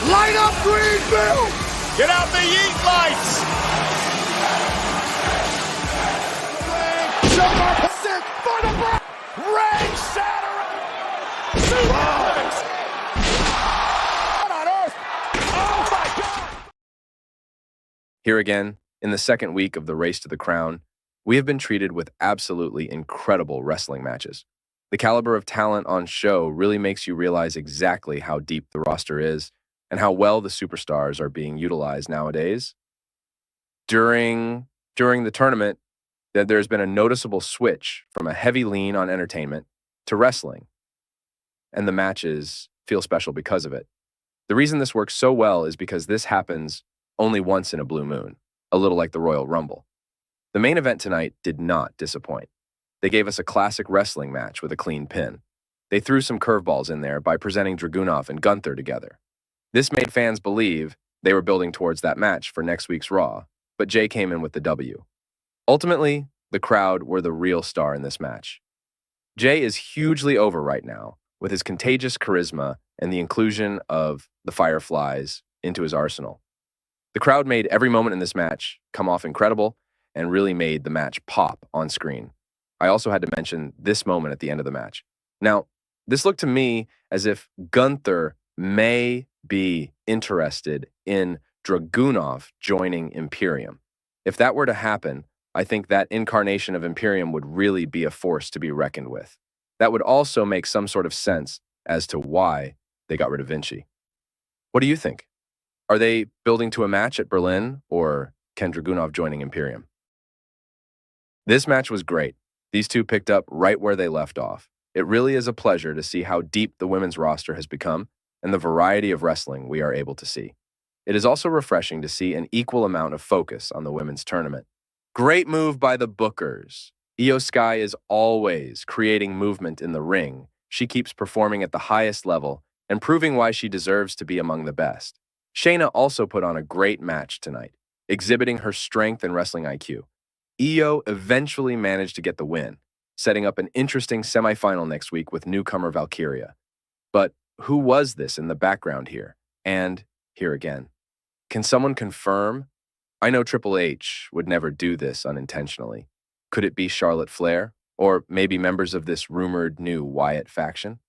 Light up Greenville! Get out the yeet lights! Sick for the break! Ring shattering! Suplex! What on earth? Oh my God! Here again, in the second week of the Race to the Crown, we have been treated with absolutely incredible wrestling matches. The caliber of talent on show really makes you realize exactly how deep the roster is and how well the superstars are being utilized nowadays. During the tournament, there's been a noticeable switch from a heavy lean on entertainment to wrestling, and the matches feel special because of it. The reason this works so well is because this happens only once in a blue moon, a little like the Royal Rumble. The main event tonight did not disappoint. They gave us a classic wrestling match with a clean pin. They threw some curveballs in there by presenting Dragunov and Gunther together. This made fans believe they were building towards that match for next week's Raw, but Jey came in with the W. Ultimately, the crowd were the real star in this match. Jey is hugely over right now with his contagious charisma and the inclusion of the Fireflies into his arsenal. The crowd made every moment in this match come off incredible and really made the match pop on screen. I also had to mention this moment at the end of the match. Now, this looked to me as if Gunther may be interested in Dragunov joining Imperium. If that were to happen, I think that incarnation of Imperium would really be a force to be reckoned with. That would also make some sort of sense as to why they got rid of Vinci. What do you think? Are they building to a match at Berlin, or can Dragunov joining Imperium? This match was great. These two picked up right where they left off. It really is a pleasure to see how deep the women's roster has become and the variety of wrestling we are able to see. It is also refreshing to see an equal amount of focus on the women's tournament. Great move by the bookers. Io Sky is always creating movement in the ring. She keeps performing at the highest level and proving why she deserves to be among the best. Shayna also put on a great match tonight, exhibiting her strength and wrestling IQ. Io eventually managed to get the win, setting up an interesting semifinal next week with newcomer Valkyria. But who was this in the background here? And here again. Can someone confirm? I know Triple H would never do this unintentionally. Could it be Charlotte Flair? Or maybe members of this rumored new Wyatt faction?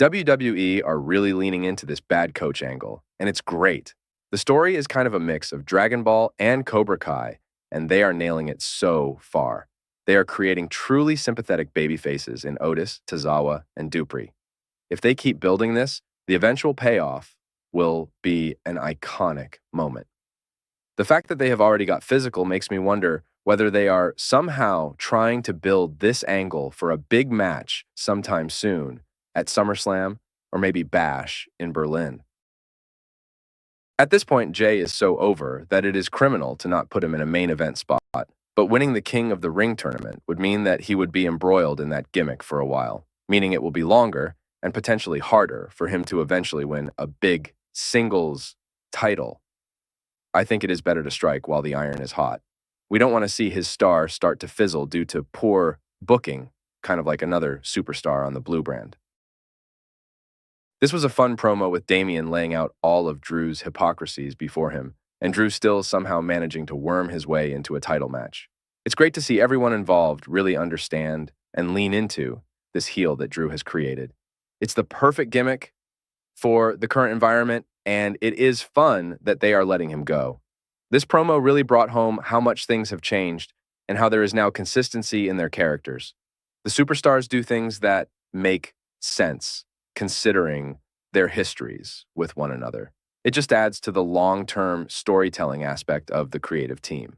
WWE are really leaning into this bad coach angle, and it's great. The story is kind of a mix of Dragon Ball and Cobra Kai, and they are nailing it so far. They are creating truly sympathetic babyfaces in Otis, Tozawa, and Dupree. If they keep building this, the eventual payoff will be an iconic moment. The fact that they have already got physical makes me wonder whether they are somehow trying to build this angle for a big match sometime soon at SummerSlam or maybe Bash in Berlin. At this point, Jey is so over that it is criminal to not put him in a main event spot, but winning the King of the Ring tournament would mean that he would be embroiled in that gimmick for a while, meaning it will be longer and potentially harder for him to eventually win a big singles title. I think it is better to strike while the iron is hot. We don't want to see his star start to fizzle due to poor booking, kind of like another superstar on the Blue brand. This was a fun promo with Damian laying out all of Drew's hypocrisies before him, and Drew still somehow managing to worm his way into a title match. It's great to see everyone involved really understand and lean into this heel that Drew has created. It's the perfect gimmick for the current environment, and it is fun that they are letting him go. This promo really brought home how much things have changed and how there is now consistency in their characters. The superstars do things that make sense, considering their histories with one another. It just adds to the long-term storytelling aspect of the creative team.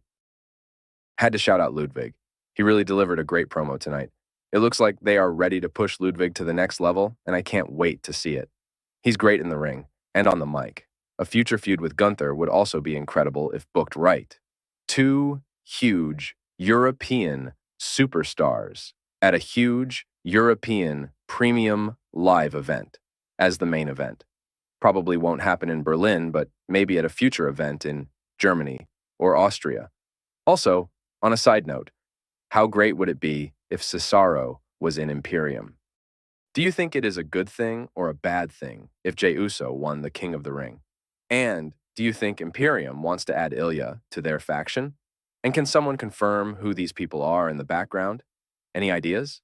Had to shout out Ludwig. He really delivered a great promo tonight. It looks like they are ready to push Ludwig to the next level, and I can't wait to see it. He's great in the ring and on the mic. A future feud with Gunther would also be incredible if booked right. Two huge European superstars at a huge European premium live event as the main event. Probably won't happen in Berlin, but maybe at a future event in Germany or Austria. Also, on a side note, how great would it be if Cesaro was in Imperium? Do you think it is a good thing or a bad thing if Jey Uso won the King of the Ring? And do you think Imperium wants to add Ilja to their faction? And can someone confirm who these people are in the background? Any ideas?